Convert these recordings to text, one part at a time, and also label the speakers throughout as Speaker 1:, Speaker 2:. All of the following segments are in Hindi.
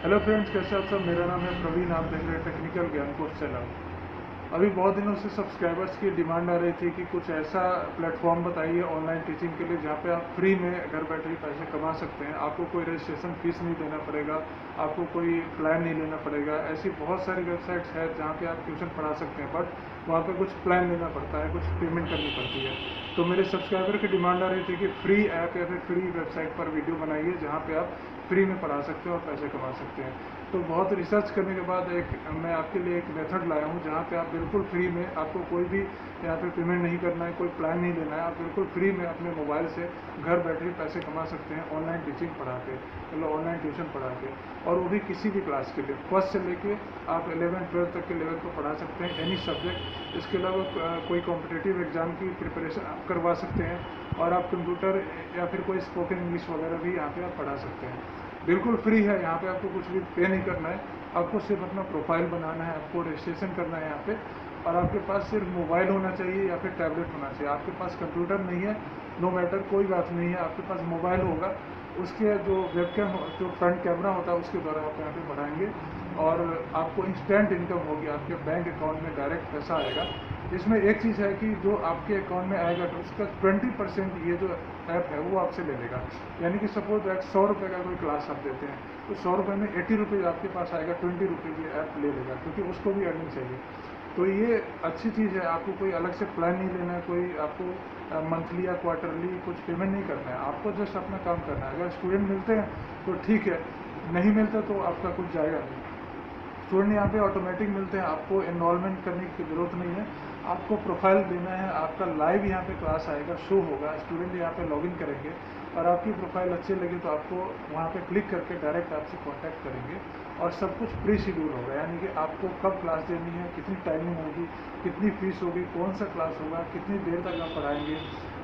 Speaker 1: हेलो फ्रेंड्स, कैसे आप सब। मेरा नाम है प्रवीण। आप देख रहे हैं टेक्निकल ज्ञान कोर्स चैनल। अभी बहुत दिनों से सब्सक्राइबर्स की डिमांड आ रही थी कि कुछ ऐसा प्लेटफॉर्म बताइए ऑनलाइन टीचिंग के लिए जहाँ पे आप फ्री में घर बैठे ही पैसे कमा सकते हैं। आपको कोई रजिस्ट्रेशन फीस नहीं देना पड़ेगा, आपको कोई प्लान नहीं लेना पड़ेगा। ऐसी बहुत सारी वेबसाइट्स हैं जहाँ पे आप ट्यूशन पढ़ा सकते हैं, बट वहाँ पे कुछ प्लान लेना पड़ता है, कुछ पेमेंट करनी पड़ती है। तो मेरे सब्सक्राइबर की डिमांड आ रही थी कि फ्री ऐप या फिर फ्री वेबसाइट पर वीडियो बनाइए जहाँ पे आप फ्री में पढ़ा सकते हैं और पैसे कमा सकते हैं। तो बहुत रिसर्च करने के बाद मैं आपके लिए एक मेथड लाया हूँ जहाँ पे आप बिल्कुल फ्री में, आपको कोई भी यहाँ पे पेमेंट नहीं करना है, कोई प्लान नहीं लेना है, आप बिल्कुल फ्री में अपने मोबाइल से घर बैठे पैसे कमा सकते हैं ऑनलाइन टीचिंग पढ़ा के, मतलब ऑनलाइन ट्यूशन पढ़ा के। और वो भी किसी भी क्लास के लिए, फर्स्ट से लेके आप 11th-12th तक के लेवल को पढ़ा सकते हैं, एनी सब्जेक्ट। इसके अलावा कोई कॉम्पिटिटिव एग्जाम की प्रिपरेशन आप करवा सकते हैं, और आप कंप्यूटर या फिर कोई स्पोकन इंग्लिश वगैरह भी यहाँ पे आप पढ़ा सकते हैं। बिल्कुल फ्री है। यहाँ पे आपको कुछ भी पे नहीं करना है, आपको सिर्फ अपना प्रोफाइल बनाना है, आपको रजिस्ट्रेशन करना है यहाँ पे। और आपके पास सिर्फ मोबाइल होना चाहिए या फिर टैबलेट होना चाहिए। आपके पास कंप्यूटर नहीं है, नो मैटर, कोई बात नहीं है, आपके पास मोबाइल होगा। उसके जो वेबकैम, जो फ्रंट कैमरा होता है, उसके द्वारा आप यहाँ पे बढ़ाएंगे और आपको इंस्टेंट इनकम होगी, आपके बैंक अकाउंट में डायरेक्ट पैसा आएगा। इसमें एक चीज़ है कि जो आपके अकाउंट में आएगा तो उसका 20% ये जो ऐप है वो आपसे ले लेगा। यानी कि सपोज दैट 100 रुपये का कोई क्लास आप देते हैं तो 100 रुपये में 80 रुपीज़ आपके पास आएगा, 20 रुपीज़ ये ऐप ले लेगा, क्योंकि उसको भी अर्निंग चाहिए। तो ये अच्छी चीज़ है। आपको कोई अलग से प्लान नहीं लेना है, कोई आपको मंथली या क्वार्टरली कुछ पेमेंट नहीं करना है, आपको जस्ट अपना काम करना है। अगर स्टूडेंट मिलते हैं तो ठीक है, नहीं मिलता तो आपका कुछ जाएगा नहीं। स्टूडेंट यहाँ पे ऑटोमेटिक मिलते हैं, आपको इन्वॉल्वमेंट करने की ज़रूरत नहीं है। आपको प्रोफाइल देना है, आपका लाइव यहाँ पे क्लास आएगा, शो होगा, स्टूडेंट यहाँ पे लॉगिन करेंगे और आपकी प्रोफाइल अच्छी लगे तो आपको वहाँ पे क्लिक करके डायरेक्ट आपसे कांटेक्ट करेंगे। और सब कुछ प्री शेड्यूल होगा, यानी कि आपको कब क्लास देनी है, कितनी टाइमिंग होगी, कितनी फीस होगी, कौन सा क्लास होगा, कितनी देर तक आप पढ़ाएंगे,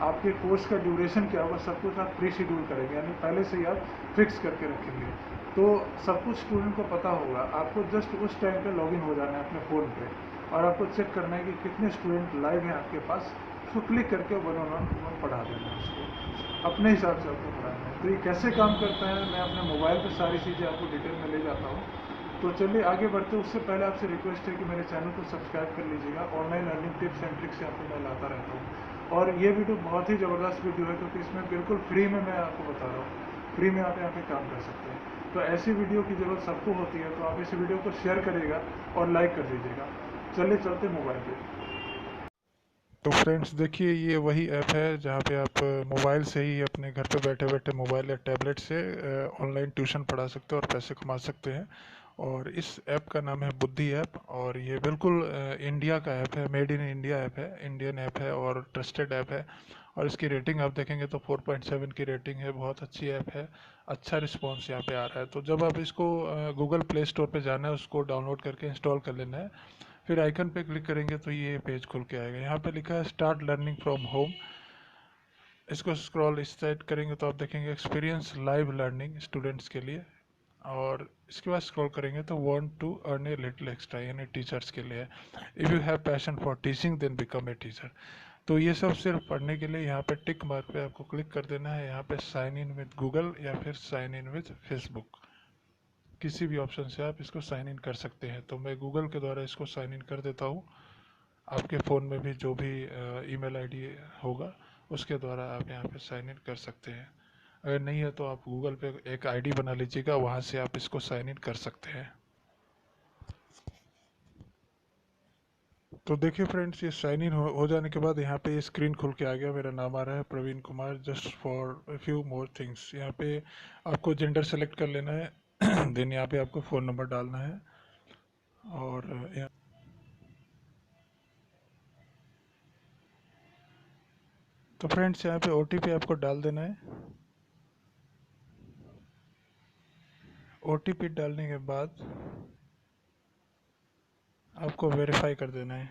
Speaker 1: आपके कोर्स का ड्यूरेशन क्या होगा, सब कुछ आप प्री शेड्यूल करेंगे, यानी पहले से ही आप फिक्स करके रखेंगे। तो सब कुछ स्टूडेंट को पता होगा। आपको जस्ट उस टाइम पे लॉगिन हो जाना है अपने फ़ोन पे, और आपको चेक करना है कि कितने स्टूडेंट लाइव हैं आपके पास। उसको क्लिक करके वन ऑन वन पढ़ा देना है, उसको अपने हिसाब से आपको पढ़ाना है। तो ये कैसे काम करता है, मैं अपने मोबाइल पर सारी चीज़ें आपको डिटेल में ले जाता हूँ। तो चलिए आगे बढ़ते। उससे पहले आपसे रिक्वेस्ट है कि मेरे चैनल को सब्सक्राइब कर लीजिएगा। Online earning tips and tricks आपको मैं लाता रहता हूँ, और ये वीडियो बहुत ही ज़बरदस्त वीडियो है, क्योंकि इसमें बिल्कुल फ्री में मैं आपको बता रहा हूँ, फ्री में आप यहाँ पे काम कर सकते हैं। तो ऐसी वीडियो की ज़रूरत सबको होती है, तो आप इस वीडियो को शेयर करिएगा और लाइक कर दीजिएगा। चलिए चलते मोबाइल पे। तो फ्रेंड्स देखिए, ये वही ऐप है जहाँ पे आप मोबाइल से ही अपने घर पे बैठे बैठे मोबाइल या टैबलेट से ऑनलाइन ट्यूशन पढ़ा सकते हैं और पैसे कमा सकते हैं। और इस ऐप का नाम है बुद्धि ऐप, और ये बिल्कुल इंडिया का ऐप है, मेड इन इंडिया ऐप है, इंडियन ऐप है और ट्रस्टेड ऐप है। और इसकी रेटिंग आप देखेंगे तो 4.7 की रेटिंग है, बहुत अच्छी ऐप है, अच्छा रिस्पॉन्स यहाँ पे आ रहा है। तो जब आप इसको गूगल प्ले स्टोर पे जाना है, उसको डाउनलोड करके इंस्टॉल कर लेना है, फिर आइकन पे क्लिक करेंगे तो ये पेज खुल के आएगा। यहाँ पे लिखा है स्टार्ट लर्निंग फ्रॉम होम। इसको स्क्रॉल इस साइड करेंगे तो आप देखेंगे एक्सपीरियंस लाइव लर्निंग स्टूडेंट्स के लिए। और इसके बाद स्क्रॉल करेंगे तो want to earn a little extra, यानी टीचर्स के लिए। If you have passion for teaching then become a teacher. तो ये सब सिर्फ पढ़ने के लिए। यहाँ पे टिक मार्क पे आपको क्लिक कर देना है। यहाँ पे साइन इन विद गूगल या फिर साइन इन विद फेसबुक, किसी भी ऑप्शन से आप इसको साइन इन कर सकते हैं। तो मैं गूगल के द्वारा इसको साइन इन कर देता हूँ। आपके फ़ोन में भी जो भी ईमेल आईडी होगा उसके द्वारा आप यहाँ पे साइन इन कर सकते हैं। अगर नहीं है तो आप गूगल पे एक आईडी बना लीजिएगा, वहाँ से आप इसको साइन इन कर सकते हैं। तो देखिए फ्रेंड्स, ये साइन इन हो जाने के बाद यहाँ पे ये स्क्रीन खुल के आ गया। मेरा नाम आ रहा है Praveen Kumar, just for few more things. यहाँ पे आपको जेंडर सेलेक्ट कर लेना है देन यहाँ पे आपको फ़ोन नंबर डालना है। और तो फ्रेंड्स यहाँ पे ओटीपी आपको डाल देना है। ओटीपी डालने के बाद आपको वेरीफाई कर देना है।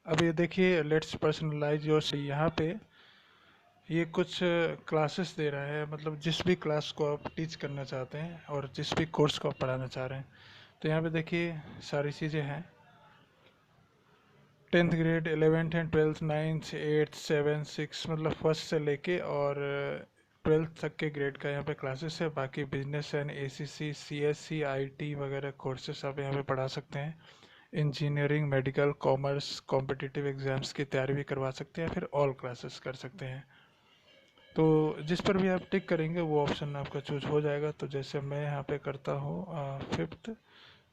Speaker 1: अब ये देखिए, लेट्स पर्सनलाइज योर, यहाँ पे ये कुछ क्लासेस दे रहा है, मतलब जिस भी क्लास को आप टीच करना चाहते हैं और जिस भी कोर्स को आप पढ़ाना चाह रहे हैं। तो यहाँ पे देखिए सारी चीज़ें हैं। 10th grade, 11th and 12th, 9th, 8th, 7th, 6, मतलब फर्स्ट से लेके और 12th तक के ग्रेड का यहाँ पे क्लासेस है। बाकी business and ACC, CSC, IT वगैरह कोर्सेस आप यहाँ पे पढ़ा सकते हैं। Engineering, medical, commerce, competitive exams की तैयारी भी करवा सकते हैं, फिर ऑल क्लासेस कर सकते हैं। तो जिस पर भी आप टिक करेंगे वो ऑप्शन आपका चूज हो जाएगा। तो जैसे मैं यहाँ पे करता हूँ 5th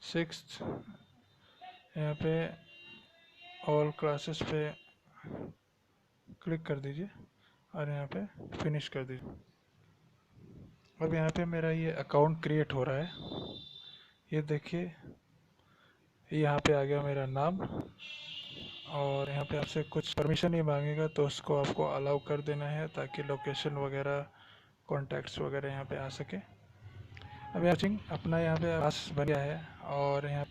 Speaker 1: 6th, यहाँ पे ऑल क्लासेस पे क्लिक कर दीजिए और यहाँ पे फिनिश कर दीजिए। अब यहाँ पे मेरा ये अकाउंट क्रिएट हो रहा है, ये देखिए यहाँ पे आ गया मेरा नाम, और यहाँ पे आपसे कुछ परमिशन ही मांगेगा तो उसको आपको अलाउ कर देना है ताकि लोकेशन वगैरह, कॉन्टैक्ट्स वगैरह यहाँ पे आ सके। अब यहाँ अपना यहाँ पे क्लास बन गया है और यहाँ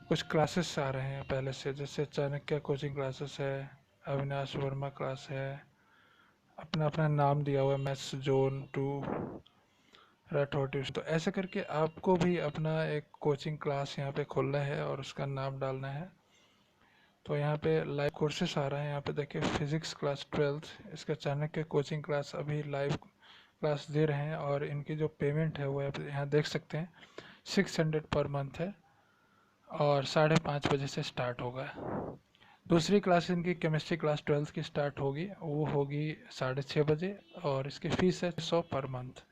Speaker 1: कुछ क्लासेस आ रहे हैं पहले से, जैसे चाणक्य कोचिंग क्लासेस है, अविनाश वर्मा क्लास है, अपना अपना नाम दिया हुआ है, मैथ्स जोन 2, राठौर ट्यूशन। तो ऐसे करके आपको भी अपना एक कोचिंग क्लास यहाँ पे खोलना है और उसका नाम डालना है। तो यहाँ पे लाइव कोर्सेस आ रहा है, यहाँ पे देखिए फिजिक्स क्लास 12th, इसका चाणक्य कोचिंग क्लास अभी लाइव क्लास दे रहे हैं और इनकी जो पेमेंट है वो यहाँ देख सकते हैं 600 पर मंथ है और 5:30 बजे से स्टार्ट होगा। दूसरी क्लास इनकी केमिस्ट्री क्लास 12th की स्टार्ट होगी, वो होगी 6:30 बजे और इसकी फ़ीस है 100 पर मंथ।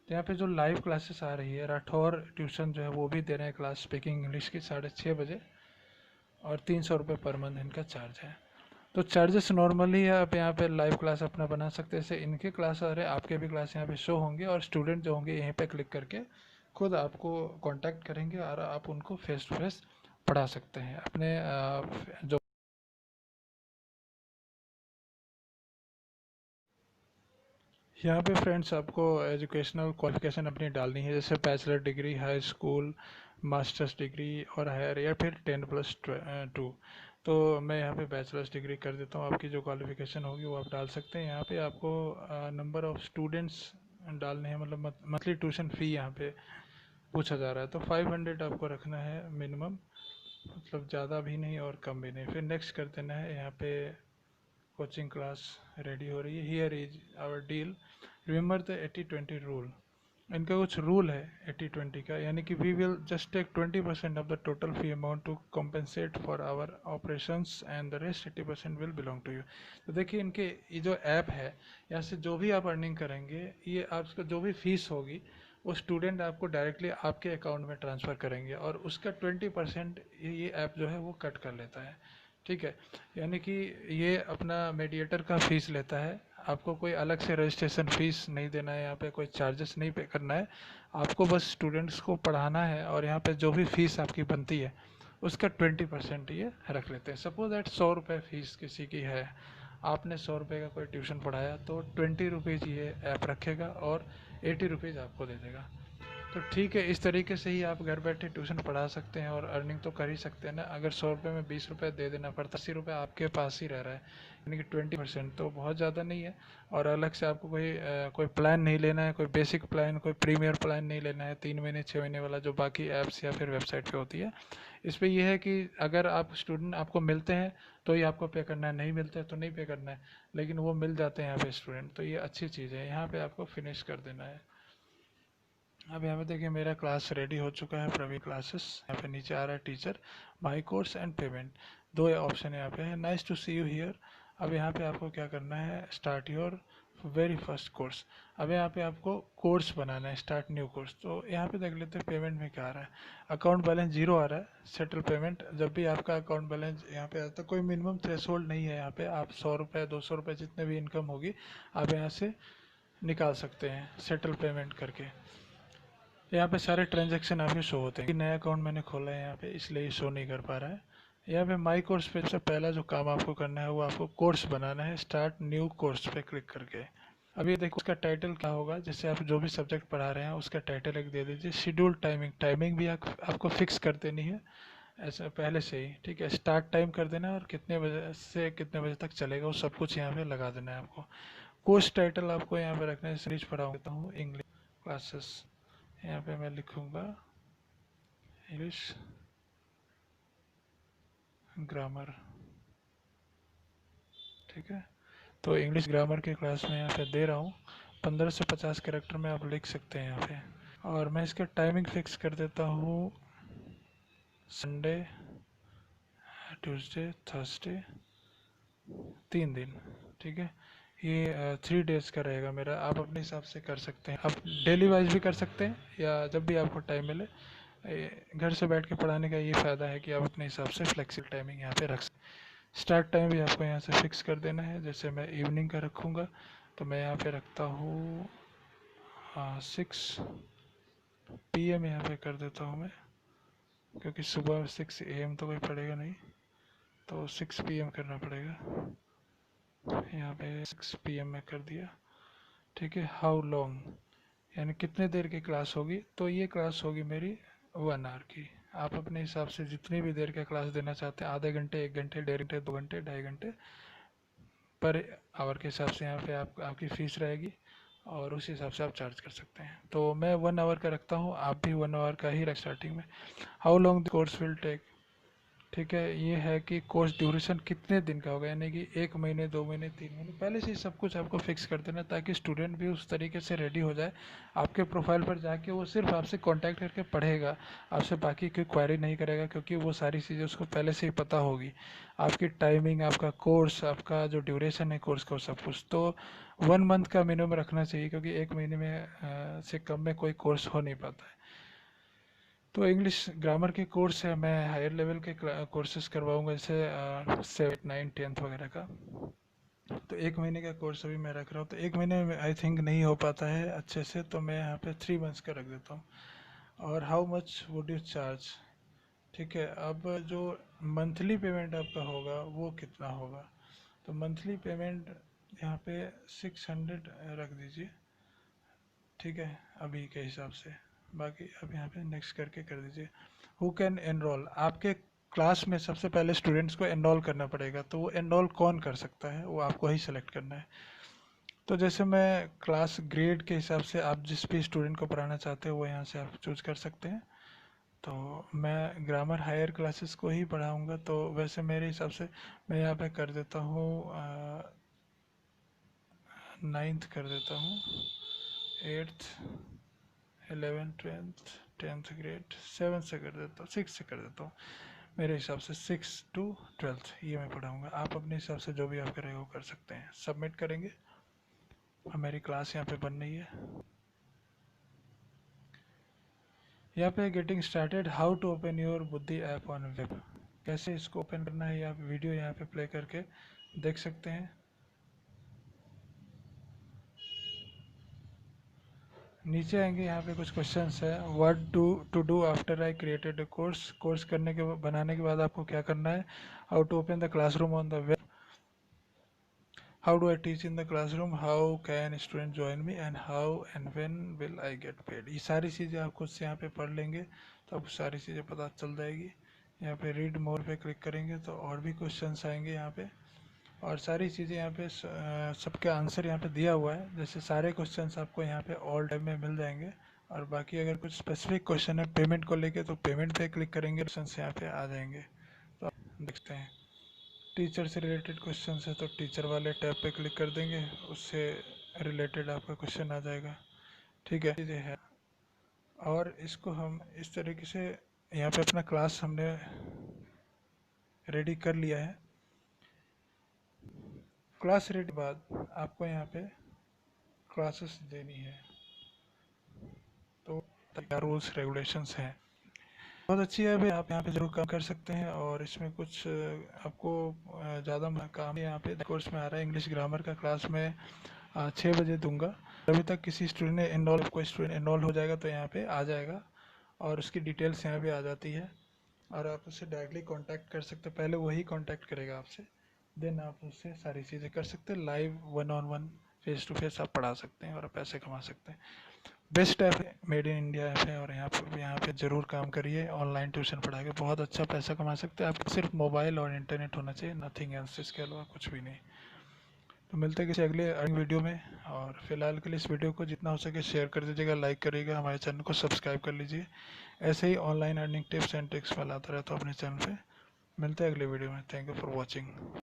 Speaker 1: तो यहाँ पे जो लाइव क्लासेस आ रही है, राठौर ट्यूशन जो है वो भी दे रहे हैं क्लास स्पीकिंग इंग्लिश की 6:30 बजे और 300 रुपये पर मंथ इनका चार्ज है। तो चार्जेस नॉर्मली है, आप यहाँ पे लाइव क्लास अपना बना सकते हैं। जैसे इनके क्लास आ रहे हैं, आपके भी क्लास यहाँ पे शो होंगे और स्टूडेंट जो होंगे यहीं पे क्लिक करके खुद आपको कांटेक्ट करेंगे और आप उनको फेस टू फेस पढ़ा सकते हैं। अपने जो यहाँ पे फ्रेंड्स आपको एजुकेशनल क्वालिफिकेशन अपनी डालनी है, जैसे bachelor degree, high school, masters degree और हायर, या फिर 10+2। तो मैं यहाँ पे बैचलर्स डिग्री कर देता हूँ। आपकी जो क्वालिफिकेशन होगी वो आप डाल सकते हैं। यहाँ पे आपको नंबर ऑफ़ स्टूडेंट्स डालने हैं, मतलब मंथली ट्यूशन फ़ी यहाँ पे पूछा जा रहा है। तो 500 आपको रखना है मिनिमम, मतलब ज़्यादा भी नहीं और कम भी नहीं। फिर नेक्स्ट कर देना है। यहाँ पे कोचिंग क्लास रेडी हो रही है। Here is our deal, remember the 80-20 rule. इनका कुछ रूल है 80-20 का, यानी कि we will just take 20% of the total fee amount to compensate for our operations and the rest 80% will belong to you. तो देखिए इनके ये जो ऐप है, यहाँ से जो भी आप अर्निंग करेंगे, ये आपका जो भी फीस होगी वो स्टूडेंट आपको डायरेक्टली आपके अकाउंट में ट्रांसफ़र करेंगे और उसका 20% ये ऐप जो है वो कट कर लेता है। ठीक है, यानी कि ये अपना मीडिएटर का फ़ीस लेता है, आपको कोई अलग से रजिस्ट्रेशन फ़ीस नहीं देना है, यहाँ पे कोई चार्जेस नहीं पे करना है। आपको बस स्टूडेंट्स को पढ़ाना है और यहाँ पे जो भी फ़ीस आपकी बनती है उसका 20% ये रख लेते हैं। सपोज दैट 100 रुपये फ़ीस किसी की है, आपने 100 रुपये का कोई ट्यूशन पढ़ाया तो 20 रुपीज़ ये ऐप रखेगा और 80 रुपीज़ आपको दे देगा। तो ठीक है, इस तरीके से ही आप घर बैठे ट्यूशन पढ़ा सकते हैं और अर्निंग तो कर ही सकते हैं ना। अगर 100 रुपये में 20 रुपये दे देना पड़ता, 80 रुपये आपके पास ही रह रहा है, यानी कि 20%, तो बहुत ज़्यादा नहीं है। और अलग से आपको कोई प्लान नहीं लेना है, कोई बेसिक प्लान, कोई प्रीमियर प्लान नहीं लेना है 3 महीने 6 महीने वाला जो बाकी ऐप्स या फिर वेबसाइट पे होती है। इस पर यह है कि अगर आप स्टूडेंट आपको मिलते हैं तो ही आपको पे करना है, नहीं मिलते हैं तो नहीं पे करना है, लेकिन वो मिल जाते हैं यहाँ पे स्टूडेंट, तो ये अच्छी चीज़ है। यहाँ पे आपको फिनिश कर देना है। अब यहाँ पे देखिए मेरा क्लास रेडी हो चुका है, प्रवीण क्लासेस। यहाँ पे नीचे आ रहा है teacher, my course and payment, दो ऑप्शन यहाँ पे है। Nice to see you here. अब यहाँ पे आपको क्या करना है, start your very first course. अब यहाँ पे आपको कोर्स बनाना है, स्टार्ट न्यू कोर्स। तो यहाँ पे देख लेते हैं पेमेंट में क्या आ रहा है। अकाउंट बैलेंस 0 आ रहा है, सेटल पेमेंट। जब भी आपका अकाउंट बैलेंस यहाँ पे आता है, कोई मिनिमम थ्रेशोल्ड नहीं है यहाँ पे, आप 100 रुपये 200 रुपये जितने भी इनकम होगी आप यहाँ से निकाल सकते हैं सेटल पेमेंट करके। यहाँ पे सारे ट्रांजेक्शन आपके शो होते हैं। नया अकाउंट मैंने खोला है यहाँ पे, इसलिए शो नहीं कर पा रहा है। यहाँ पे माई कोर्स पे सबसे पहला जो काम आपको करना है वो आपको कोर्स बनाना है, स्टार्ट न्यू कोर्स पे क्लिक करके। अब ये देखो उसका टाइटल क्या होगा, जैसे आप जो भी सब्जेक्ट पढ़ा रहे हैं उसका टाइटल एक दे दीजिए। शेड्यूल टाइमिंग, टाइमिंग भी आपको फिक्स कर देनी है ऐसा पहले से ही। ठीक है, स्टार्ट टाइम कर देना है और कितने बजे से कितने बजे तक चलेगा वो सब कुछ यहाँ पे लगा देना है आपको। कोर्स टाइटल आपको यहाँ पे रखना है, सीरीज पढ़ाऊँगा हूँ इंग्लिश क्लासेस, यहाँ पे मैं लिखूँगा इंग्लिश ग्रामर। ठीक है, तो इंग्लिश ग्रामर की क्लास में यहाँ पे दे रहा हूँ। 15 से 50 कैरेक्टर में आप लिख सकते हैं यहाँ पे। और मैं इसका टाइमिंग फिक्स कर देता हूँ संडे, ट्यूसडे, थर्सडे, 3 दिन, ठीक है। ये 3 डेज़ का रहेगा मेरा। आप अपने हिसाब से कर सकते हैं, आप डेली वाइज भी कर सकते हैं या जब भी आपको टाइम मिले। घर से बैठ के पढ़ाने का ये फ़ायदा है कि आप अपने हिसाब से फ्लेक्सिबल टाइमिंग यहाँ पे रख सकते। स्टार्ट टाइम भी आपको यहाँ से फिक्स कर देना है। जैसे मैं इवनिंग का रखूँगा तो मैं यहाँ पे रखता हूँ 6 PM यहाँ पे कर देता हूँ मैं, क्योंकि सुबह 6 AM तो कोई पढ़ेगा नहीं, तो 6 PM करना पड़ेगा। यहाँ पे 6 PM में कर दिया, ठीक है। हाउ लॉन्ग, यानी कितने देर की क्लास होगी, तो ये क्लास होगी मेरी 1 आवर की। आप अपने हिसाब से जितनी भी देर का क्लास देना चाहते हैं, आधे घंटे, 1 घंटे, 1.5 घंटे, 2 घंटे, 2.5 घंटे पर आवर के हिसाब से यहाँ पे आपकी फ़ीस रहेगी और उस हिसाब से आप चार्ज कर सकते हैं। तो मैं 1 आवर का रखता हूँ, आप भी 1 आवर का ही रख स्टार्टिंग में। How long the course will take, ठीक है। ये है कि कोर्स ड्यूरेशन कितने दिन का होगा, यानी कि 1 महीने, 2 महीने, 3 महीने, पहले से ही सब कुछ आपको फिक्स कर देना, ताकि स्टूडेंट भी उस तरीके से रेडी हो जाए। आपके प्रोफाइल पर जाके वो सिर्फ आपसे कांटेक्ट करके पढ़ेगा, आपसे बाकी कोई क्वेरी नहीं करेगा, क्योंकि वो सारी चीज़ें उसको पहले से ही पता होगी। आपकी टाइमिंग, आपका कोर्स, आपका जो ड्यूरेशन है कोर्स का, सब कुछ। तो 1 मंथ का मिनिमम रखना चाहिए, क्योंकि 1 महीने में से कम में कोई कोर्स हो नहीं पाता है। तो इंग्लिश ग्रामर के कोर्स है, मैं हायर लेवल के कोर्सेज करवाऊंगा, जैसे 7, 9, 10th वगैरह का। तो 1 महीने का कोर्स अभी मैं रख रहा हूँ, तो 1 महीने में आई थिंक नहीं हो पाता है अच्छे से, तो मैं यहाँ पे 3 मंथ्स का रख देता हूँ। और how much would you charge, ठीक है। अब जो मंथली पेमेंट आपका होगा वो कितना होगा, तो मंथली पेमेंट यहाँ पे 600 रख दीजिए, ठीक है, अभी के हिसाब से। बाकी अब यहाँ पे नेक्स्ट करके कर दीजिए। हु कैन एनरोल, आपके क्लास में सबसे पहले स्टूडेंट्स को एनरोल करना पड़ेगा, तो वो एनरोल कौन कर सकता है वो आपको ही सेलेक्ट करना है। तो जैसे मैं क्लास ग्रेड के हिसाब से, आप जिस भी स्टूडेंट को पढ़ाना चाहते हो वो यहाँ से आप चूज कर सकते हैं। तो मैं ग्रामर हायर क्लासेस को ही पढ़ाऊँगा, तो वैसे मेरे हिसाब से मैं यहाँ पे कर देता हूँ 9th कर देता हूँ, 8th, 11th, 12th, 10th grade, 7th से कर देता हूँ, 6 से कर देता हूँ। मेरे हिसाब से 6 to 12th ये मैं पढ़ाऊँगा। आप अपने हिसाब से जो भी आप करेंगे वो कर सकते हैं। सबमिट करेंगे और मेरी क्लास यहाँ पे बन रही है। यहाँ पे getting started, how to open your Buddhi app on web, कैसे इसको ओपन करना है, आप वीडियो यहाँ पे प्ले करके देख सकते हैं। नीचे आएंगे, यहाँ पे कुछ क्वेश्चंस है। What to do after I created a course, course करने के बनाने के बाद आपको क्या करना है। How to open the classroom on the web, how do I teach in the classroom, how can student join me, and how and when will I get paid. ये सारी चीज़ें आप खुद से यहाँ पे पढ़ लेंगे तो आपको सारी चीज़ें पता चल जाएगी। यहाँ पे रीड मोर पे क्लिक करेंगे तो और भी क्वेश्चंस आएंगे यहाँ पे, और सारी चीज़ें यहाँ पे सबके आंसर यहाँ पे दिया हुआ है। जैसे सारे क्वेश्चंस आपको यहाँ पे ऑल टाइम में मिल जाएंगे। और बाकी अगर कुछ स्पेसिफिक क्वेश्चन है पेमेंट को लेके, तो पेमेंट पे क्लिक करेंगे, क्वेश्चन यहाँ पे आ जाएंगे। तो आप देखते हैं, टीचर से रिलेटेड क्वेश्चन है तो टीचर वाले टैब पे क्लिक कर देंगे, उससे रिलेटेड आपका क्वेश्चन आ जाएगा, ठीक है। चीज़ें है, और इसको हम इस तरीके से यहाँ पे अपना क्लास हमने रेडी कर लिया है। क्लास रेडी बाद आपको यहाँ पे क्लासेस देनी है, तो क्या रूल्स रेगुलेशंस हैं, बहुत अच्छी है। अभी आप यहाँ पे जरूर काम कर सकते हैं। और इसमें कुछ आपको ज़्यादा काम यहाँ पे कोर्स में आ रहा है। इंग्लिश ग्रामर का क्लास में 6 बजे दूंगा। अभी तक किसी स्टूडेंट ने एनरोल, कोई स्टूडेंट एनरोल हो जाएगा तो यहाँ पे आ जाएगा और उसकी डिटेल्स यहाँ पे आ जाती है, और आप उससे डायरेक्टली कांटेक्ट कर सकते हैं। पहले वही कांटेक्ट करेगा आपसे, देन आप उससे सारी चीज़ें कर सकते हैं। Live 1-on-1 face to face आप पढ़ा सकते हैं और पैसे कमा सकते हैं। बेस्ट ऐप है, मेड इन इंडिया ऐप है, और यहाँ पे ज़रूर काम करिए। ऑनलाइन ट्यूशन पढ़ा के बहुत अच्छा पैसा कमा सकते हैं। आपको सिर्फ मोबाइल और इंटरनेट होना चाहिए, नथिंग एल्स, इसके अलावा कुछ भी नहीं। तो मिलते हैं किसी अगले अर्निंग वीडियो में, और फिलहाल के लिए इस वीडियो को जितना हो सके शेयर कर दीजिएगा, लाइक करिएगा, हमारे चैनल को सब्सक्राइब कर लीजिए। ऐसे ही online earning tips and tricks मैं लाता रहता हूँ अपने चैनल पे। मिलते हैं अगले वीडियो में। Thank you for watching.